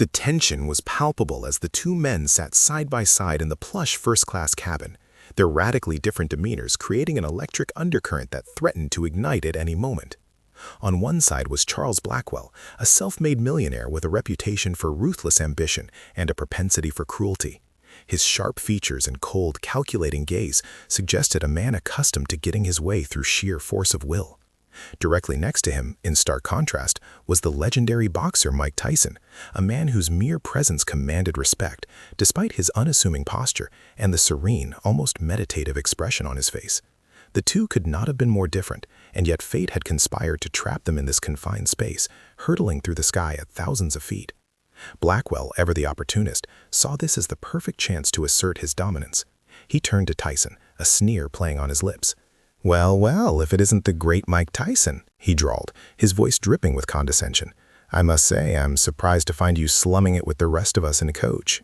The tension was palpable as the two men sat side by side in the plush first-class cabin, their radically different demeanors creating an electric undercurrent that threatened to ignite at any moment. On one side was Charles Blackwell, a self-made millionaire with a reputation for ruthless ambition and a propensity for cruelty. His sharp features and cold, calculating gaze suggested a man accustomed to getting his way through sheer force of will. Directly next to him, in stark contrast, was the legendary boxer Mike Tyson, a man whose mere presence commanded respect, despite his unassuming posture and the serene, almost meditative expression on his face. The two could not have been more different, and yet fate had conspired to trap them in this confined space, hurtling through the sky at thousands of feet. Blackwell, ever the opportunist, saw this as the perfect chance to assert his dominance. He turned to Tyson, a sneer playing on his lips. "Well, well, if it isn't the great Mike Tyson," he drawled, his voice dripping with condescension. "I must say I'm surprised to find you slumming it with the rest of us in a coach."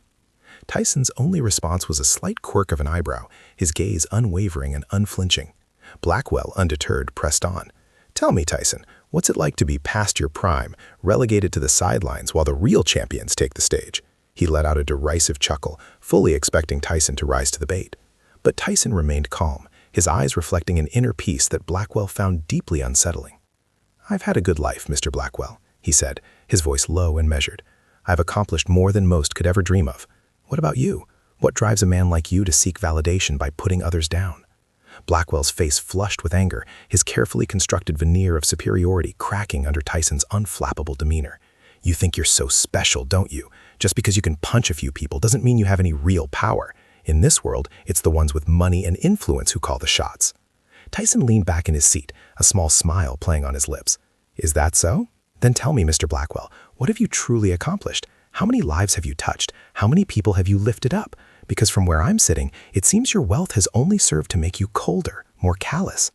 Tyson's only response was a slight quirk of an eyebrow, his gaze unwavering and unflinching. Blackwell, undeterred, pressed on. "Tell me, Tyson, what's it like to be past your prime, relegated to the sidelines while the real champions take the stage?" He let out a derisive chuckle, fully expecting Tyson to rise to the bait. But Tyson remained calm, his eyes reflecting an inner peace that Blackwell found deeply unsettling. "I've had a good life, Mr. Blackwell," he said, his voice low and measured. "I've accomplished more than most could ever dream of. What about you? What drives a man like you to seek validation by putting others down?" Blackwell's face flushed with anger, his carefully constructed veneer of superiority cracking under Tyson's unflappable demeanor. "You think you're so special, don't you? Just because you can punch a few people doesn't mean you have any real power. In this world, it's the ones with money and influence who call the shots." Tyson leaned back in his seat, a small smile playing on his lips. "Is that so? Then tell me, Mr. Blackwell, what have you truly accomplished? How many lives have you touched? How many people have you lifted up? Because from where I'm sitting, it seems your wealth has only served to make you colder, more callous."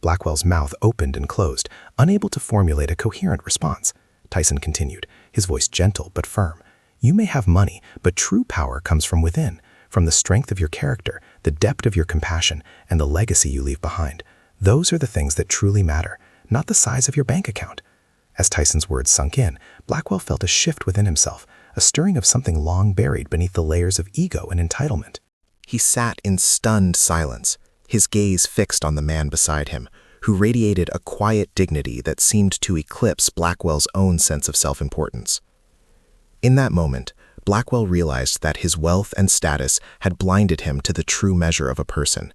Blackwell's mouth opened and closed, unable to formulate a coherent response. Tyson continued, his voice gentle but firm. "You may have money, but true power comes from within, from the strength of your character, the depth of your compassion, and the legacy you leave behind. Those are the things that truly matter, not the size of your bank account." As Tyson's words sunk in, Blackwell felt a shift within himself, a stirring of something long buried beneath the layers of ego and entitlement. He sat in stunned silence, his gaze fixed on the man beside him, who radiated a quiet dignity that seemed to eclipse Blackwell's own sense of self-importance. In that moment, Blackwell realized that his wealth and status had blinded him to the true measure of a person.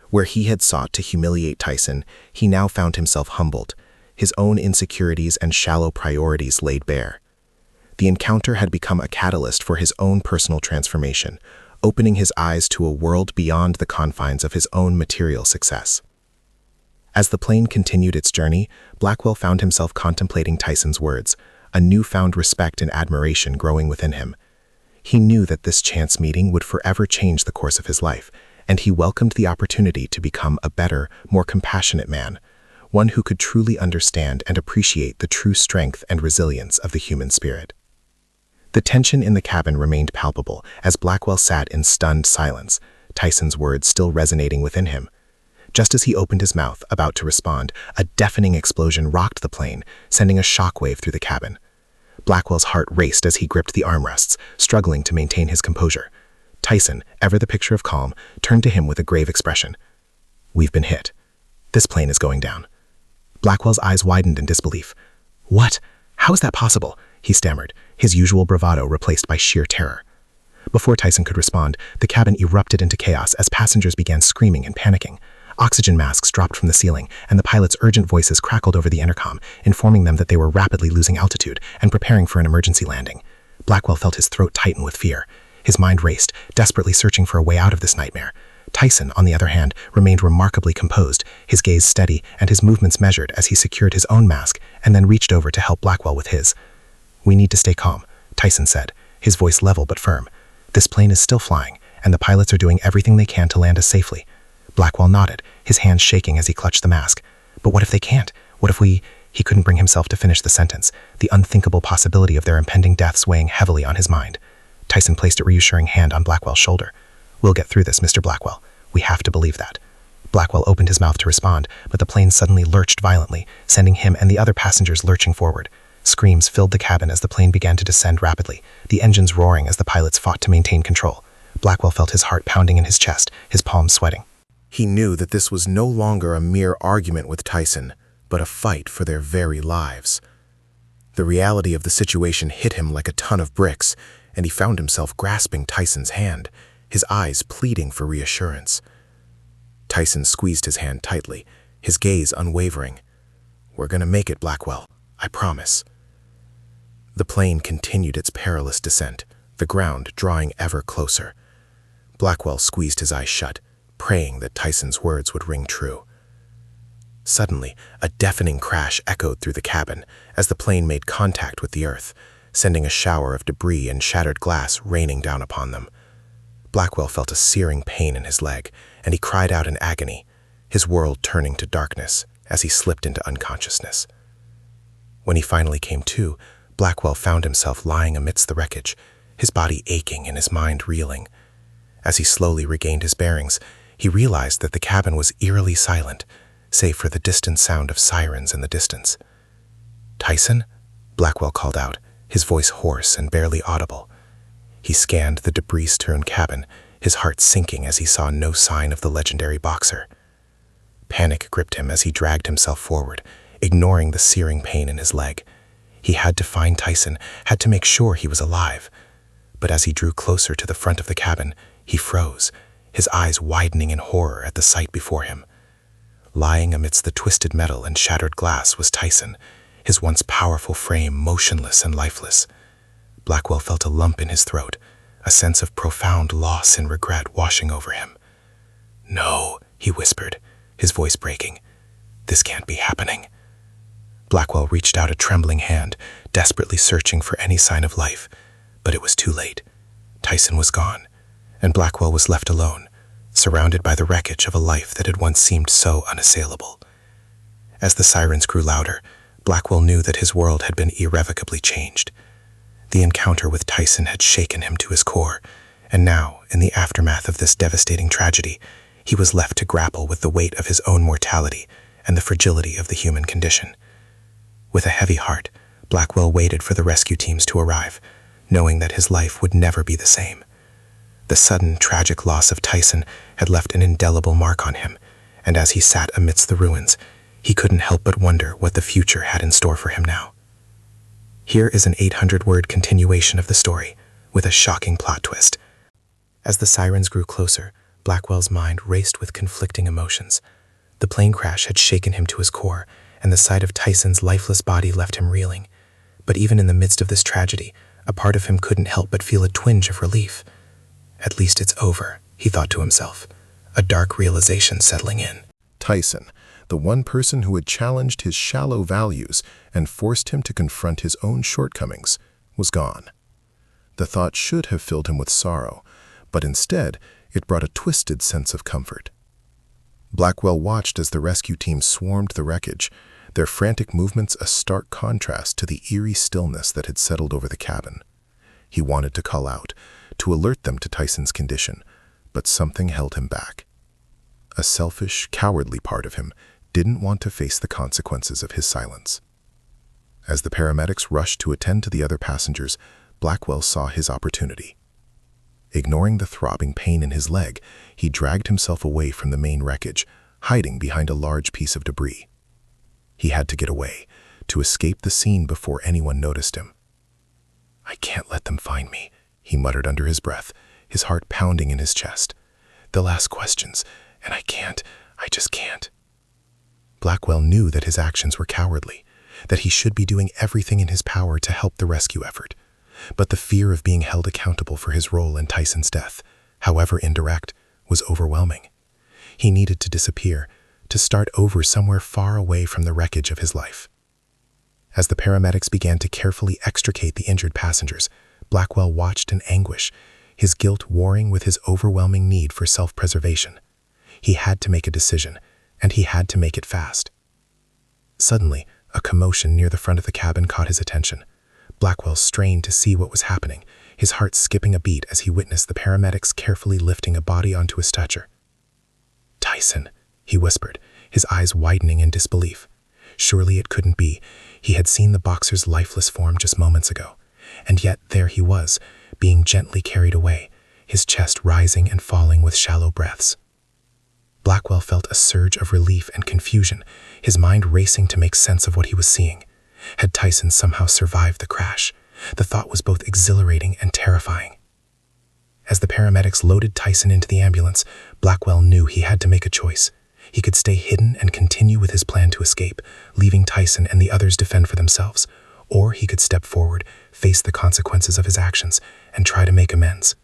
Where he had sought to humiliate Tyson, he now found himself humbled, his own insecurities and shallow priorities laid bare. The encounter had become a catalyst for his own personal transformation, opening his eyes to a world beyond the confines of his own material success. As the plane continued its journey, Blackwell found himself contemplating Tyson's words, a newfound respect and admiration growing within him. He knew that this chance meeting would forever change the course of his life, and he welcomed the opportunity to become a better, more compassionate man, one who could truly understand and appreciate the true strength and resilience of the human spirit. The tension in the cabin remained palpable as Blackwell sat in stunned silence, Tyson's words still resonating within him. Just as he opened his mouth, about to respond, a deafening explosion rocked the plane, sending a shockwave through the cabin. Blackwell's heart raced as he gripped the armrests, struggling to maintain his composure. Tyson, ever the picture of calm, turned to him with a grave expression. "We've been hit. This plane is going down." Blackwell's eyes widened in disbelief. "What? How is that possible?" he stammered, his usual bravado replaced by sheer terror. Before Tyson could respond, the cabin erupted into chaos as passengers began screaming and panicking. Oxygen masks dropped from the ceiling, and the pilots' urgent voices crackled over the intercom, informing them that they were rapidly losing altitude and preparing for an emergency landing. Blackwell felt his throat tighten with fear. His mind raced, desperately searching for a way out of this nightmare. Tyson, on the other hand, remained remarkably composed, his gaze steady and his movements measured as he secured his own mask and then reached over to help Blackwell with his. "We need to stay calm," Tyson said, his voice level but firm. "This plane is still flying, and the pilots are doing everything they can to land us safely." Blackwell nodded, his hands shaking as he clutched the mask. "But what if they can't? What if we—" He couldn't bring himself to finish the sentence, the unthinkable possibility of their impending deaths weighing heavily on his mind. Tyson placed a reassuring hand on Blackwell's shoulder. "We'll get through this, Mr. Blackwell. We have to believe that." Blackwell opened his mouth to respond, but the plane suddenly lurched violently, sending him and the other passengers lurching forward. Screams filled the cabin as the plane began to descend rapidly, the engines roaring as the pilots fought to maintain control. Blackwell felt his heart pounding in his chest, his palms sweating. He knew that this was no longer a mere argument with Tyson, but a fight for their very lives. The reality of the situation hit him like a ton of bricks, and he found himself grasping Tyson's hand, his eyes pleading for reassurance. Tyson squeezed his hand tightly, his gaze unwavering. "We're gonna make it, Blackwell. I promise." The plane continued its perilous descent, the ground drawing ever closer. Blackwell squeezed his eyes shut, praying that Tyson's words would ring true. Suddenly, a deafening crash echoed through the cabin as the plane made contact with the earth, sending a shower of debris and shattered glass raining down upon them. Blackwell felt a searing pain in his leg, and he cried out in agony, his world turning to darkness as he slipped into unconsciousness. When he finally came to, Blackwell found himself lying amidst the wreckage, his body aching and his mind reeling. As he slowly regained his bearings, he realized that the cabin was eerily silent, save for the distant sound of sirens in the distance. "Tyson?" Blackwell called out, his voice hoarse and barely audible. He scanned the debris-strewn cabin, his heart sinking as he saw no sign of the legendary boxer. Panic gripped him as he dragged himself forward, ignoring the searing pain in his leg. He had to find Tyson, had to make sure he was alive. But as he drew closer to the front of the cabin, he froze, his eyes widening in horror at the sight before him. Lying amidst the twisted metal and shattered glass was Tyson, his once powerful frame motionless and lifeless. Blackwell felt a lump in his throat, a sense of profound loss and regret washing over him. "No," he whispered, his voice breaking. "This can't be happening." Blackwell reached out a trembling hand, desperately searching for any sign of life, but it was too late. Tyson was gone, and Blackwell was left alone, surrounded by the wreckage of a life that had once seemed so unassailable. As the sirens grew louder, Blackwell knew that his world had been irrevocably changed. The encounter with Tyson had shaken him to his core, and now, in the aftermath of this devastating tragedy, he was left to grapple with the weight of his own mortality and the fragility of the human condition. With a heavy heart, Blackwell waited for the rescue teams to arrive, knowing that his life would never be the same. The sudden, tragic loss of Tyson had left an indelible mark on him, and as he sat amidst the ruins, he couldn't help but wonder what the future had in store for him now. Here is an 800-word continuation of the story, with a shocking plot twist. As the sirens grew closer, Blackwell's mind raced with conflicting emotions. The plane crash had shaken him to his core, and the sight of Tyson's lifeless body left him reeling. But even in the midst of this tragedy, a part of him couldn't help but feel a twinge of relief. "At least it's over," he thought to himself, a dark realization settling in. Tyson, the one person who had challenged his shallow values and forced him to confront his own shortcomings, was gone. The thought should have filled him with sorrow, but instead it brought a twisted sense of comfort. Blackwell watched as the rescue team swarmed the wreckage, their frantic movements a stark contrast to the eerie stillness that had settled over the cabin. He wanted to call out, to alert them to Tyson's condition, but something held him back. A selfish, cowardly part of him didn't want to face the consequences of his silence. As the paramedics rushed to attend to the other passengers, Blackwell saw his opportunity. Ignoring the throbbing pain in his leg, he dragged himself away from the main wreckage, hiding behind a large piece of debris. He had to get away, to escape the scene before anyone noticed him. "I can't let them find me," he muttered under his breath, his heart pounding in his chest. "They'll ask questions, and I just can't." Blackwell knew that his actions were cowardly, that he should be doing everything in his power to help the rescue effort. But the fear of being held accountable for his role in Tyson's death, however indirect, was overwhelming. He needed to disappear, to start over somewhere far away from the wreckage of his life. As the paramedics began to carefully extricate the injured passengers, Blackwell watched in anguish, his guilt warring with his overwhelming need for self-preservation. He had to make a decision, and he had to make it fast. Suddenly, a commotion near the front of the cabin caught his attention. Blackwell strained to see what was happening, his heart skipping a beat as he witnessed the paramedics carefully lifting a body onto a stretcher. "Tyson," he whispered, his eyes widening in disbelief. Surely it couldn't be. He had seen the boxer's lifeless form just moments ago, and yet there he was, being gently carried away, his chest rising and falling with shallow breaths. Blackwell felt a surge of relief and confusion, his mind racing to make sense of what he was seeing. Had Tyson somehow survived the crash? The thought was both exhilarating and terrifying. As the paramedics loaded Tyson into the ambulance, Blackwell knew he had to make a choice. He could stay hidden and continue with his plan to escape, leaving Tyson and the others defend for themselves, or he could step forward, face the consequences of his actions, and try to make amends.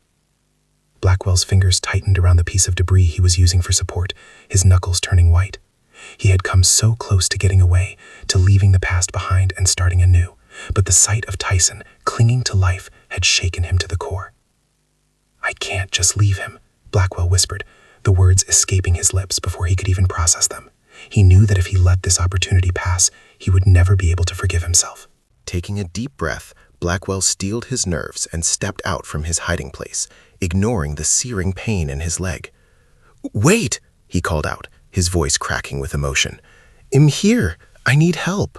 Blackwell's fingers tightened around the piece of debris he was using for support, his knuckles turning white. He had come so close to getting away, to leaving the past behind and starting anew, but the sight of Tyson, clinging to life, had shaken him to the core. "I can't just leave him," Blackwell whispered, the words escaping his lips before he could even process them. He knew that if he let this opportunity pass, he would never be able to forgive himself. Taking a deep breath, Blackwell steeled his nerves and stepped out from his hiding place, ignoring the searing pain in his leg. "Wait!" he called out, his voice cracking with emotion. "I'm here. I need help."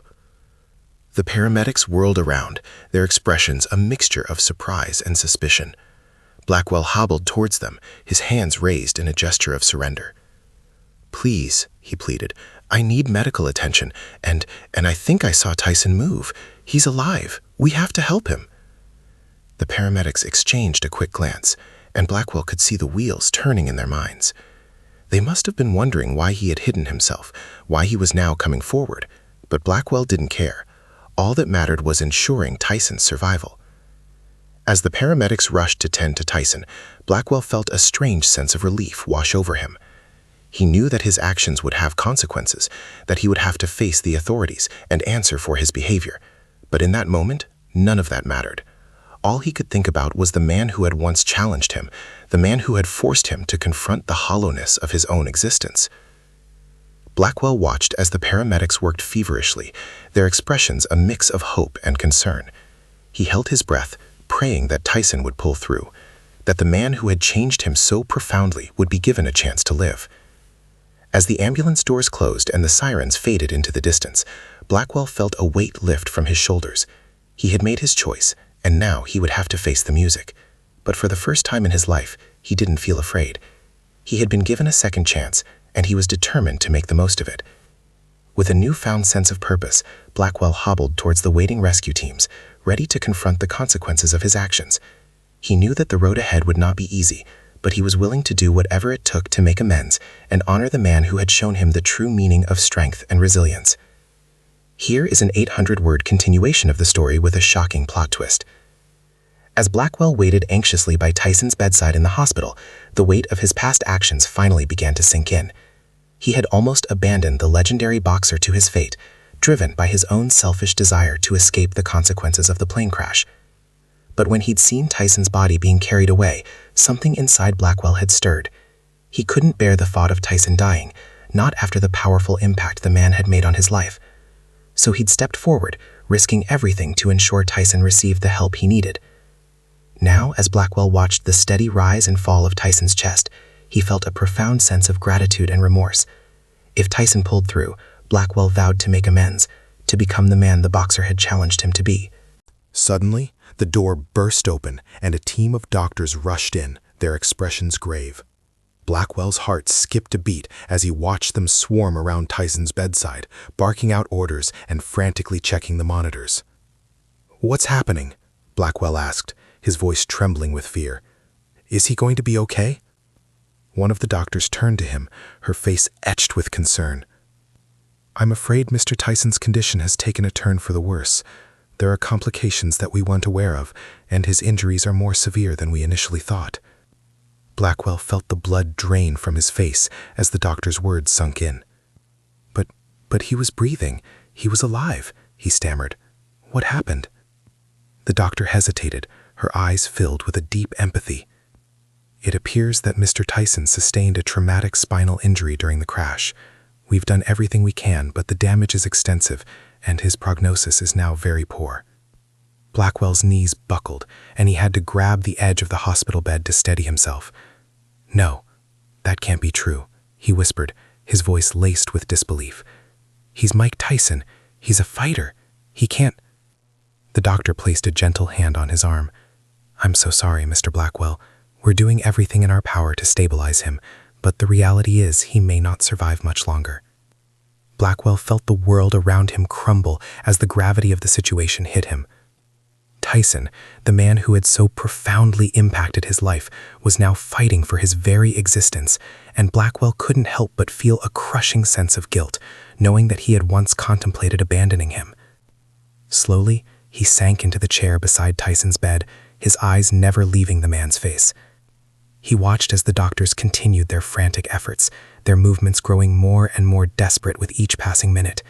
The paramedics whirled around, their expressions a mixture of surprise and suspicion. Blackwell hobbled towards them, his hands raised in a gesture of surrender. "Please," he pleaded, "I need medical attention, and I think I saw Tyson move. He's alive. We have to help him." The paramedics exchanged a quick glance, and Blackwell could see the wheels turning in their minds. They must have been wondering why he had hidden himself, why he was now coming forward, but Blackwell didn't care. All that mattered was ensuring Tyson's survival. As the paramedics rushed to tend to Tyson, Blackwell felt a strange sense of relief wash over him. He knew that his actions would have consequences, that he would have to face the authorities and answer for his behavior. But in that moment, none of that mattered. All he could think about was the man who had once challenged him, the man who had forced him to confront the hollowness of his own existence. Blackwell watched as the paramedics worked feverishly, their expressions a mix of hope and concern. He held his breath, praying that Tyson would pull through, that the man who had changed him so profoundly would be given a chance to live. As the ambulance doors closed and the sirens faded into the distance, Blackwell felt a weight lift from his shoulders. He had made his choice, and now he would have to face the music. But for the first time in his life, he didn't feel afraid. He had been given a second chance, and he was determined to make the most of it. With a newfound sense of purpose, Blackwell hobbled towards the waiting rescue teams, ready to confront the consequences of his actions. He knew that the road ahead would not be easy, but he was willing to do whatever it took to make amends and honor the man who had shown him the true meaning of strength and resilience. Here is an 800-word continuation of the story with a shocking plot twist. As Blackwell waited anxiously by Tyson's bedside in the hospital, the weight of his past actions finally began to sink in. He had almost abandoned the legendary boxer to his fate, driven by his own selfish desire to escape the consequences of the plane crash. But when he'd seen Tyson's body being carried away, something inside Blackwell had stirred. He couldn't bear the thought of Tyson dying, not after the powerful impact the man had made on his life. So he'd stepped forward, risking everything to ensure Tyson received the help he needed. Now, as Blackwell watched the steady rise and fall of Tyson's chest, he felt a profound sense of gratitude and remorse. If Tyson pulled through, Blackwell vowed to make amends, to become the man the boxer had challenged him to be. Suddenly, the door burst open and a team of doctors rushed in, their expressions grave. Blackwell's heart skipped a beat as he watched them swarm around Tyson's bedside, barking out orders and frantically checking the monitors. "What's happening?" Blackwell asked, his voice trembling with fear. "Is he going to be okay?" One of the doctors turned to him, her face etched with concern. "I'm afraid Mr. Tyson's condition has taken a turn for the worse. There are complications that we weren't aware of, and his injuries are more severe than we initially thought." Blackwell felt the blood drain from his face as the doctor's words sunk in. But he was breathing. He was alive," he stammered. "What happened?" The doctor hesitated, her eyes filled with a deep empathy. "It appears that Mr. Tyson sustained a traumatic spinal injury during the crash. We've done everything we can, but the damage is extensive, and his prognosis is now very poor." Blackwell's knees buckled, and he had to grab the edge of the hospital bed to steady himself. "No, that can't be true," he whispered, his voice laced with disbelief. "He's Mike Tyson. He's a fighter. He can't. The doctor placed a gentle hand on his arm. I'm so sorry, Mr. Blackwell. We're doing everything in our power to stabilize him, but the reality is he may not survive much longer. Blackwell felt the world around him crumble as the gravity of the situation hit him. Tyson, the man who had so profoundly impacted his life, was now fighting for his very existence, and Blackwell couldn't help but feel a crushing sense of guilt, knowing that he had once contemplated abandoning him. Slowly, he sank into the chair beside Tyson's bed, his eyes never leaving the man's face. He watched as the doctors continued their frantic efforts, their movements growing more and more desperate with each passing minute.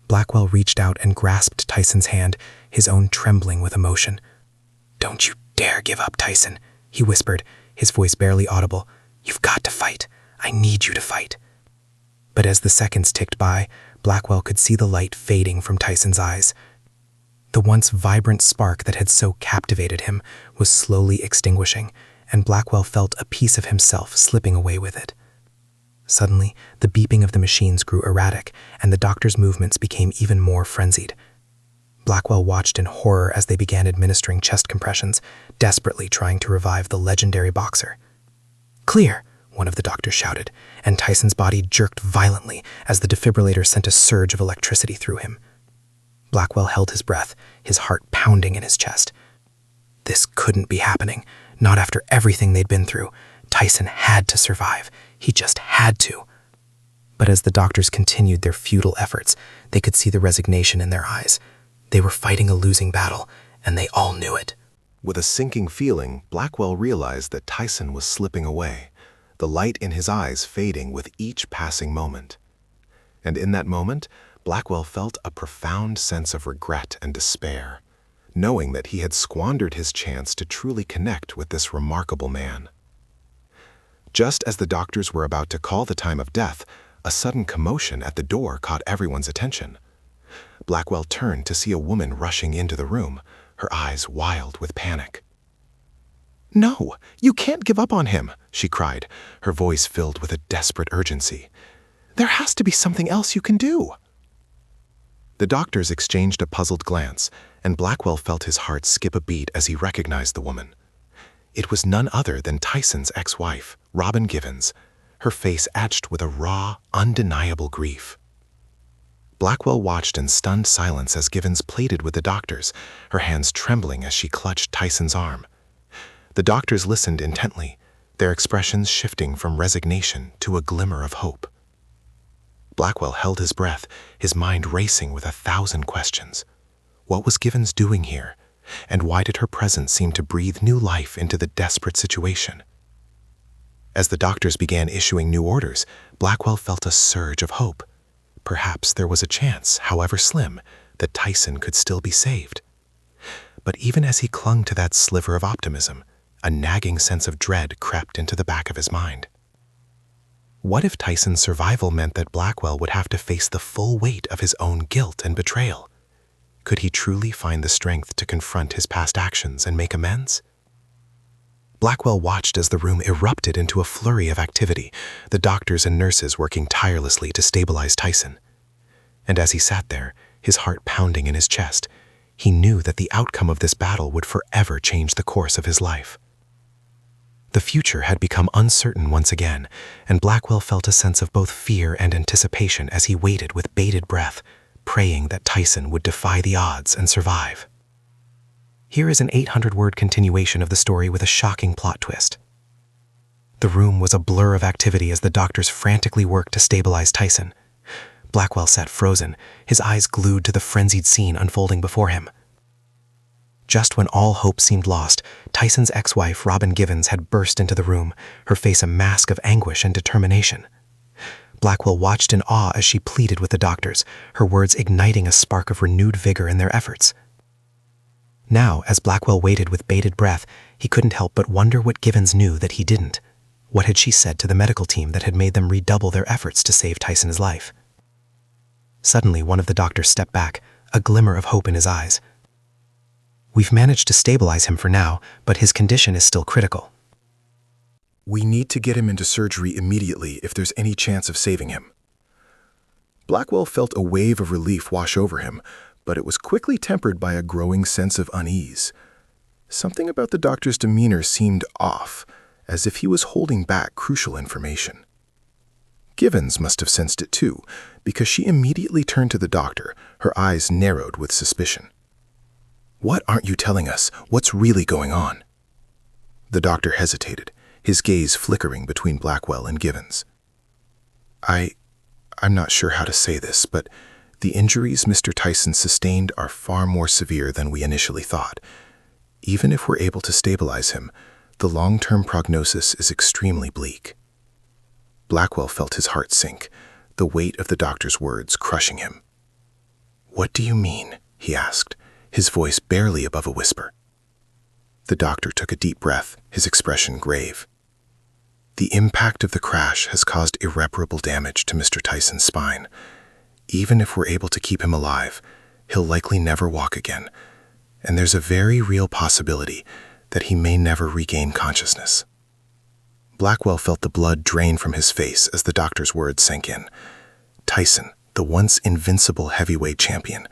Blackwell reached out and grasped Tyson's hand, his own trembling with emotion. "Don't you dare give up, Tyson," he whispered, his voice barely audible. "You've got to fight. I need you to fight." But as the seconds ticked by, Blackwell could see the light fading from Tyson's eyes. The once vibrant spark that had so captivated him was slowly extinguishing, and Blackwell felt a piece of himself slipping away with it. Suddenly, the beeping of the machines grew erratic, and the doctor's movements became even more frenzied. Blackwell watched in horror as they began administering chest compressions, desperately trying to revive the legendary boxer. "Clear!" one of the doctors shouted, and Tyson's body jerked violently as the defibrillator sent a surge of electricity through him. Blackwell held his breath, his heart pounding in his chest. This couldn't be happening, not after everything they'd been through. Tyson had to survive. He just had to. But as the doctors continued their futile efforts, they could see the resignation in their eyes. They were fighting a losing battle, and they all knew it. With a sinking feeling, Blackwell realized that Tyson was slipping away, the light in his eyes fading with each passing moment. And in that moment, Blackwell felt a profound sense of regret and despair, knowing that he had squandered his chance to truly connect with this remarkable man. Just as the doctors were about to call the time of death, a sudden commotion at the door caught everyone's attention. Blackwell turned to see a woman rushing into the room, her eyes wild with panic. "No, you can't give up on him," she cried, her voice filled with a desperate urgency. "There has to be something else you can do." The doctors exchanged a puzzled glance, and Blackwell felt his heart skip a beat as he recognized the woman. It was none other than Tyson's ex-wife, Robin Givens, her face etched with a raw, undeniable grief. Blackwell watched in stunned silence as Givens pleaded with the doctors, her hands trembling as she clutched Tyson's arm. The doctors listened intently, their expressions shifting from resignation to a glimmer of hope. Blackwell held his breath, his mind racing with 1,000 questions. What was Givens doing here? And why did her presence seem to breathe new life into the desperate situation? As the doctors began issuing new orders, Blackwell felt a surge of hope. Perhaps there was a chance, however slim, that Tyson could still be saved. But even as he clung to that sliver of optimism, a nagging sense of dread crept into the back of his mind. What if Tyson's survival meant that Blackwell would have to face the full weight of his own guilt and betrayal? Could he truly find the strength to confront his past actions and make amends? Blackwell watched as the room erupted into a flurry of activity, the doctors and nurses working tirelessly to stabilize Tyson. And as he sat there, his heart pounding in his chest, he knew that the outcome of this battle would forever change the course of his life. The future had become uncertain once again, and Blackwell felt a sense of both fear and anticipation as he waited with bated breath, praying that Tyson would defy the odds and survive. Here is an 800-word continuation of the story with a shocking plot twist. The room was a blur of activity as the doctors frantically worked to stabilize Tyson. Blackwell sat frozen, his eyes glued to the frenzied scene unfolding before him. Just when all hope seemed lost, Tyson's ex-wife, Robin Givens, had burst into the room, her face a mask of anguish and determination. Blackwell watched in awe as she pleaded with the doctors, her words igniting a spark of renewed vigor in their efforts. Now, as Blackwell waited with bated breath, he couldn't help but wonder what Givens knew that he didn't. What had she said to the medical team that had made them redouble their efforts to save Tyson's life? Suddenly, one of the doctors stepped back, a glimmer of hope in his eyes. "We've managed to stabilize him for now, but his condition is still critical. We need to get him into surgery immediately if there's any chance of saving him." Blackwell felt a wave of relief wash over him, but it was quickly tempered by a growing sense of unease. Something about the doctor's demeanor seemed off, as if he was holding back crucial information. Givens must have sensed it too, because she immediately turned to the doctor, her eyes narrowed with suspicion. "What aren't you telling us? What's really going on?" The doctor hesitated, his gaze flickering between Blackwell and Givens. I'm not sure how to say this, but the injuries Mr. Tyson sustained are far more severe than we initially thought. Even if we're able to stabilize him, the long-term prognosis is extremely bleak." Blackwell felt his heart sink, the weight of the doctor's words crushing him. "What do you mean?" he asked, his voice barely above a whisper. The doctor took a deep breath, his expression grave. "The impact of the crash has caused irreparable damage to Mr. Tyson's spine. Even if we're able to keep him alive, he'll likely never walk again, and there's a very real possibility that he may never regain consciousness." Blackwell felt the blood drain from his face as the doctor's words sank in. Tyson, the once invincible heavyweight champion,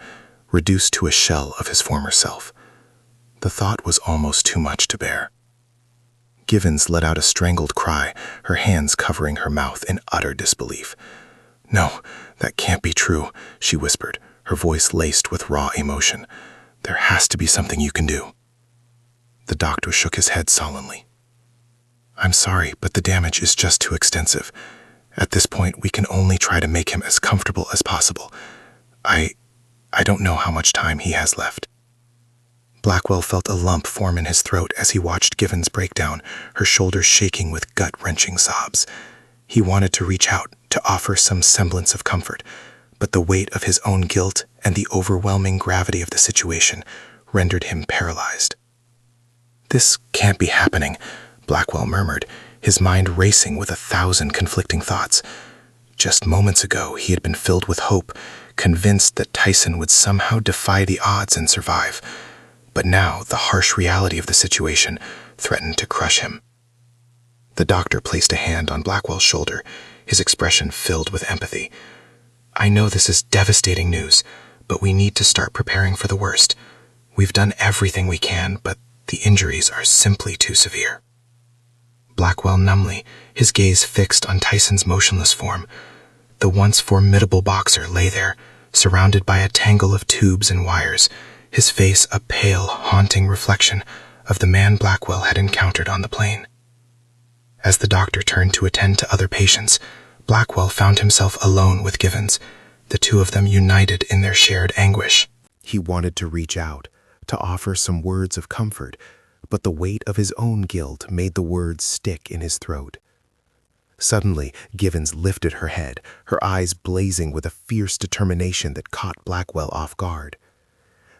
reduced to a shell of his former self. The thought was almost too much to bear. Givens let out a strangled cry, her hands covering her mouth in utter disbelief. "No, that can't be true," she whispered, her voice laced with raw emotion. "There has to be something you can do." The doctor shook his head sullenly. "I'm sorry, but the damage is just too extensive. At this point, we can only try to make him as comfortable as possible. I don't know how much time he has left." Blackwell felt a lump form in his throat as he watched Givens break down, her shoulders shaking with gut-wrenching sobs. He wanted to reach out, to offer some semblance of comfort, but the weight of his own guilt and the overwhelming gravity of the situation rendered him paralyzed. "This can't be happening," Blackwell murmured, his mind racing with 1,000 conflicting thoughts. Just moments ago, he had been filled with hope, convinced that Tyson would somehow defy the odds and survive. But now, the harsh reality of the situation threatened to crush him. The doctor placed a hand on Blackwell's shoulder, his expression filled with empathy. "I know this is devastating news, but we need to start preparing for the worst. We've done everything we can, but the injuries are simply too severe." Blackwell numbly, his gaze fixed on Tyson's motionless form. The once formidable boxer lay there, surrounded by a tangle of tubes and wires, his face a pale, haunting reflection of the man Blackwell had encountered on the plane. As the doctor turned to attend to other patients, Blackwell found himself alone with Givens, the two of them united in their shared anguish. He wanted to reach out, to offer some words of comfort, but the weight of his own guilt made the words stick in his throat. Suddenly, Givens lifted her head, her eyes blazing with a fierce determination that caught Blackwell off guard.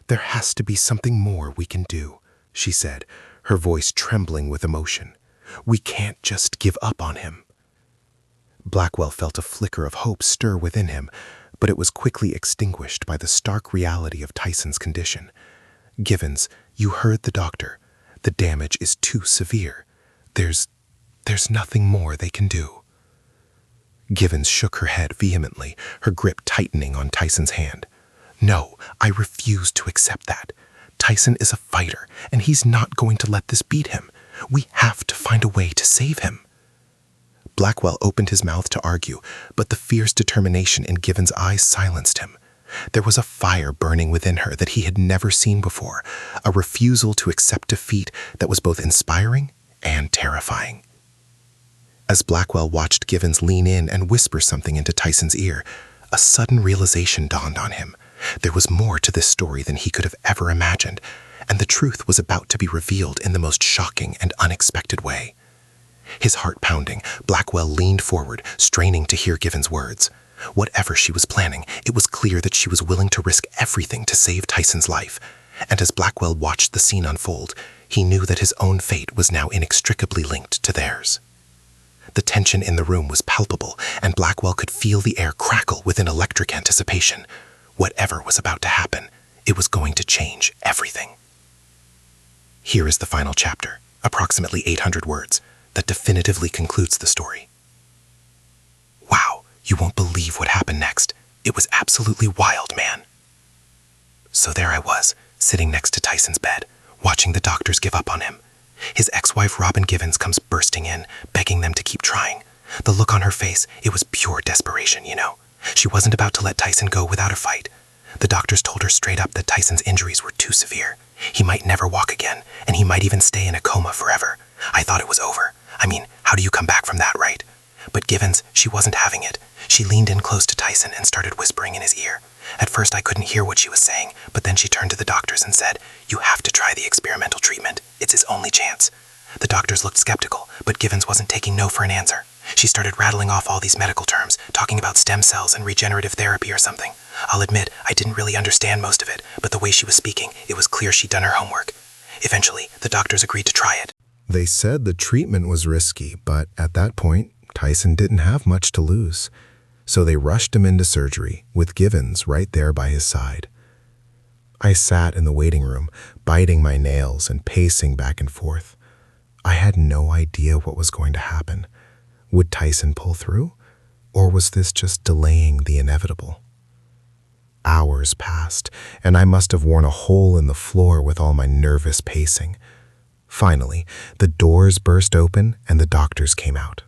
"There has to be something more we can do," she said, her voice trembling with emotion. "We can't just give up on him." Blackwell felt a flicker of hope stir within him, but it was quickly extinguished by the stark reality of Tyson's condition. "Givens, you heard the doctor. The damage is too severe. There's nothing more they can do." Givens shook her head vehemently, her grip tightening on Tyson's hand. "No, I refuse to accept that. Tyson is a fighter, and he's not going to let this beat him. We have to find a way to save him." Blackwell opened his mouth to argue, but the fierce determination in Givens' eyes silenced him. There was a fire burning within her that he had never seen before, a refusal to accept defeat that was both inspiring and terrifying. As Blackwell watched Givens lean in and whisper something into Tyson's ear, a sudden realization dawned on him. There was more to this story than he could have ever imagined, and the truth was about to be revealed in the most shocking and unexpected way. His heart pounding, Blackwell leaned forward, straining to hear Givens' words. Whatever she was planning, it was clear that she was willing to risk everything to save Tyson's life. And as Blackwell watched the scene unfold, he knew that his own fate was now inextricably linked to theirs. The tension in the room was palpable, and Blackwell could feel the air crackle with an electric anticipation. Whatever was about to happen, it was going to change everything. Here is the final chapter, approximately 800 words, that definitively concludes the story. "Wow, you won't believe what happened next. It was absolutely wild, man." So there I was, sitting next to Tyson's bed, watching the doctors give up on him. His ex-wife Robin Givens comes bursting in, begging them to keep trying. The look on her face, it was pure desperation, you know. She wasn't about to let Tyson go without a fight. The doctors told her straight up that Tyson's injuries were too severe. He might never walk again, and he might even stay in a coma forever. I thought it was over. I mean, how do you come back from that, right? But Givens, she wasn't having it. She leaned in close to Tyson and started whispering in his ear. At first I couldn't hear what she was saying, but then she turned to the doctors and said, "You have to try the experimental treatment. It's his only chance." The doctors looked skeptical, but Givens wasn't taking no for an answer. She started rattling off all these medical terms, talking about stem cells and regenerative therapy or something. I'll admit, I didn't really understand most of it, but the way she was speaking, it was clear she'd done her homework. Eventually, the doctors agreed to try it. They said the treatment was risky, but at that point, Tyson didn't have much to lose. So they rushed him into surgery, with Givens right there by his side. I sat in the waiting room, biting my nails and pacing back and forth. I had no idea what was going to happen. Would Tyson pull through? Or was this just delaying the inevitable? Hours passed, and I must have worn a hole in the floor with all my nervous pacing. Finally, the doors burst open and the doctors came out.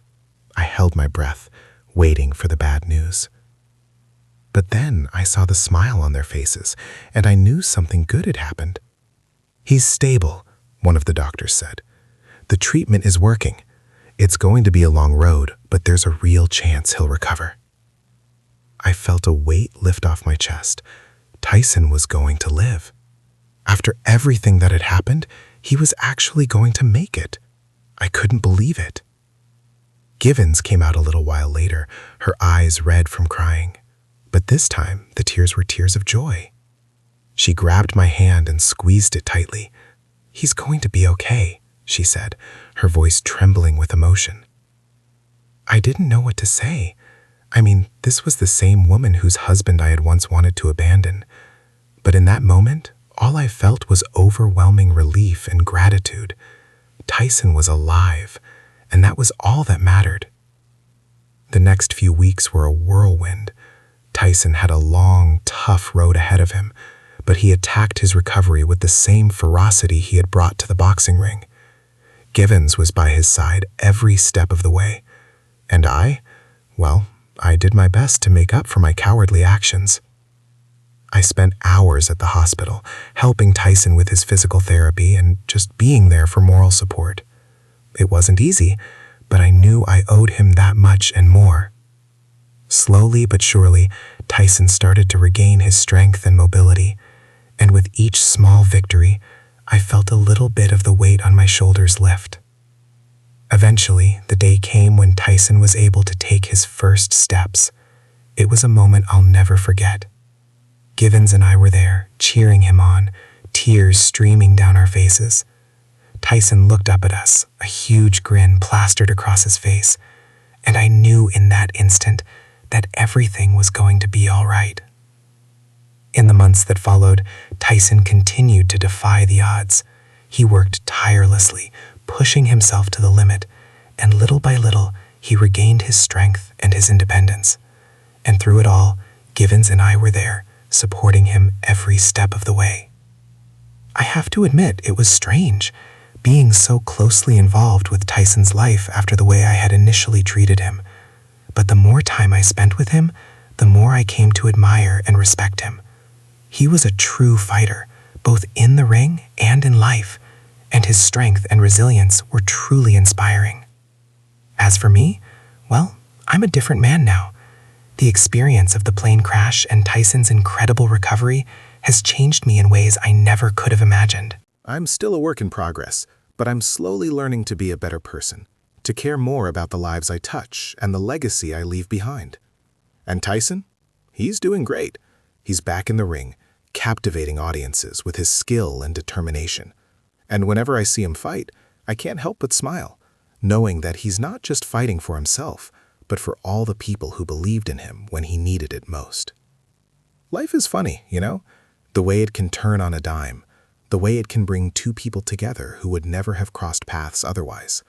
I held my breath, waiting for the bad news. But then I saw the smile on their faces, and I knew something good had happened. "He's stable," one of the doctors said. "The treatment is working. It's going to be a long road, but there's a real chance he'll recover." I felt a weight lift off my chest. Tyson was going to live. After everything that had happened, he was actually going to make it. I couldn't believe it. Givens came out a little while later, her eyes red from crying. But this time, the tears were tears of joy. She grabbed my hand and squeezed it tightly. "He's going to be okay," she said, her voice trembling with emotion. I didn't know what to say. I mean, this was the same woman whose husband I had once wanted to abandon. But in that moment, all I felt was overwhelming relief and gratitude. Tyson was alive, and that was all that mattered. The next few weeks were a whirlwind. Tyson had a long, tough road ahead of him, but he attacked his recovery with the same ferocity he had brought to the boxing ring. Givens was by his side every step of the way. And I did my best to make up for my cowardly actions. I spent hours at the hospital, helping Tyson with his physical therapy and just being there for moral support. It wasn't easy, but I knew I owed him that much and more. Slowly but surely, Tyson started to regain his strength and mobility, and with each small victory, I felt a little bit of the weight on my shoulders lift. Eventually, the day came when Tyson was able to take his first steps. It was a moment I'll never forget. Givens and I were there, cheering him on, tears streaming down our faces. Tyson looked up at us, a huge grin plastered across his face, and I knew in that instant that everything was going to be all right. In the months that followed, Tyson continued to defy the odds. He worked tirelessly, pushing himself to the limit, and little by little, he regained his strength and his independence. And through it all, Givens and I were there, supporting him every step of the way. I have to admit, it was strange, being so closely involved with Tyson's life after the way I had initially treated him. But the more time I spent with him, the more I came to admire and respect him. He was a true fighter, both in the ring and in life, and his strength and resilience were truly inspiring. As for me, I'm a different man now. The experience of the plane crash and Tyson's incredible recovery has changed me in ways I never could have imagined. I'm still a work in progress, but I'm slowly learning to be a better person, to care more about the lives I touch and the legacy I leave behind. And Tyson? He's doing great. He's back in the ring, captivating audiences with his skill and determination. And whenever I see him fight, I can't help but smile, knowing that he's not just fighting for himself, but for all the people who believed in him when he needed it most. Life is funny, you know? The way it can turn on a dime, the way it can bring two people together who would never have crossed paths otherwise.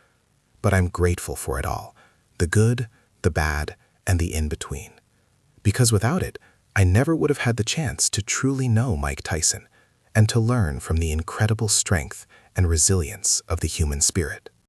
But I'm grateful for it all, the good, the bad, and the in-between. Because without it, I never would have had the chance to truly know Mike Tyson and to learn from the incredible strength and resilience of the human spirit.